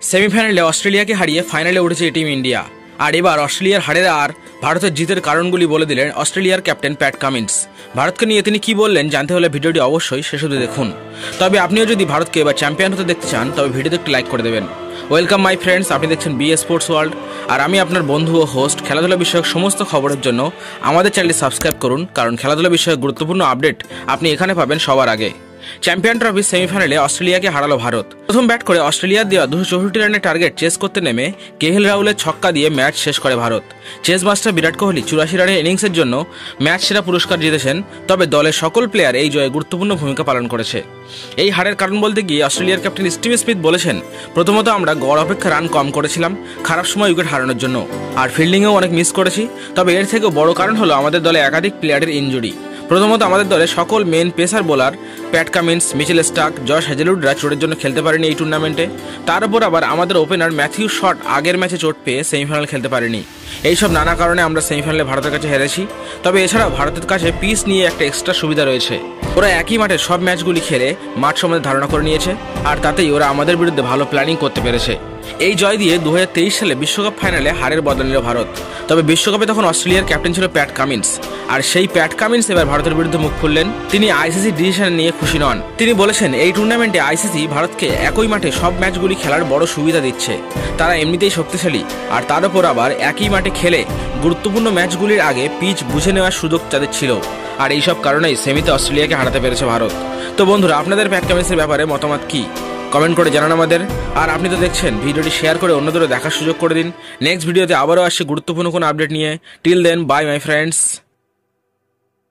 সেমিফাইনালে অস্ট্রেলিয়াকে হারিয়ে ফাইনালে উঠেছে টিম ইন্ডিয়া। আর এবার অস্ট্রেলিয়ার হারের আর ভারতের জিতের কারণগুলি বলে দিলেন অস্ট্রেলিয়ার ক্যাপ্টেন প্যাট কামিন্স। ভারতকে নিয়ে তিনি কি বললেন জানতে হলে ভিডিওটি অবশ্যই শেষ অবধি দেখুন। তবে আপনিও যদি ভারতকে এবার চ্যাম্পিয়ন হতে দেখতে চান তবে ভিডিওতে একটি লাইক করে দেবেন। ওয়েলকাম মাই ফ্রেন্ডস, আপনি দেখছেন বিএ স্পোর্টস ওয়ার্ল্ড, আর আমি আপনার বন্ধু ও হোস্ট। খেলাধুলা বিষয়ক সমস্ত খবরের জন্য আমাদের চ্যানেলটি সাবস্ক্রাইব করুন, কারণ খেলাধুলা বিষয়ক গুরুত্বপূর্ণ আপডেট আপনি এখানে পাবেন সবার আগে। চ্যাম্পিয়ন ট্রফির সেমিফাইনালে অস্ট্রেলিয়াকে হারালো ভারত। প্রথম ব্যাট করে অস্ট্রেলিয়ার দেওয়া 264 রানের টার্গেট চেস করতে নেমে কেএল রাহুলের ছক্কা দিয়ে ম্যাচ শেষ করে ভারত। চেস মাস্টার বিরাট কোহলি 84 রানের ইনিংসের জন্য ম্যাচ সেরা পুরস্কার জিতেছেন। তবে দলের সকল প্লেয়ার এই জয়ে গুরুত্বপূর্ণ ভূমিকা পালন করেছে। এই হারের কারণ বলতে গিয়ে অস্ট্রেলিয়ার ক্যাপ্টেন স্টিভ স্মিথ বলেছেন, প্রথমত আমরা গড় অপেক্ষা রান কম করেছিলাম খারাপ সময় উইকেট হারানোর জন্য, আর ফিল্ডিংয়েও অনেক মিস করেছি। তবে এর থেকেও বড় কারণ হলো আমাদের দলে একাধিক প্লেয়ারের ইনজুরি। প্রথমত আমাদের দলে সকল main pacer bowler Pat Cummins, Mitchell Starc, Josh হ্যাজেলউডরা চোটের জন্য খেলতে পারেনি এই টুর্নামেন্টে। তার উপর আবার আমাদের ওপেনার ম্যাথিউ শট আগের ম্যাচে চোট পেয়ে সেমিফাইনাল খেলতে পারেনি। এইসব নানা কারণে আমরা সেমিফাইনালে ভারতের কাছে হেরেছি। তবে এছাড়াও ভারতের কাছে পিচ নিয়ে একটা এক্সট্রা সুবিধা রয়েছে। ওরা একই মাঠে সব ম্যাচগুলি খেলে মাঠ সম্বন্ধে ধারণা করে নিয়েছে, আর তাতেই ওরা আমাদের বিরুদ্ধে ভালো প্ল্যানিং করতে পেরেছে। এই জয় দিয়ে 2023 সালে বিশ্বকাপ ফাইনালে হারের বদল নিল ভারত। তবে বিশ্বকাপে তখন অস্ট্রেলিয়ার ক্যাপ্টেন ছিল প্যাট কামিন্স, আর সেই প্যাট কামিন্স এবার ভারতের বিরুদ্ধে মুখ খুললেন। তিনি আইসিসি ডিসিশন নিয়ে খুশি নন। তিনি বলেছেন, এই টুর্নামেন্টে আইসিসি ভারতকে একই মাঠে সব ম্যাচগুলি খেলার বড় সুবিধা দিচ্ছে। তারা এমনিতেই শক্তিশালী, আর তার উপর আবার একই মাঠে খেলে গুরুত্বপূর্ণ ম্যাচগুলির আগে পিচ বুঝে নেওয়ার সুযোগ তাদের ছিল। আর এইসব কারণেই সেমিতে অস্ট্রেলিয়াকে হারাতে পেরেছে ভারত। তো বন্ধুরা, আপনাদের প্যাট কামিন্সের ব্যাপারে মতামত কি কমেন্ট করে জানান আমাদের। আর আপনি তো দেখছেন, ভিডিওটি শেয়ার করে অন্যদেরও দেখার সুযোগ করে দিন। নেক্সট ভিডিওতে আবারও আসছে গুরুত্বপূর্ণ কোনো আপডেট নিয়ে। Till then, bye my friends.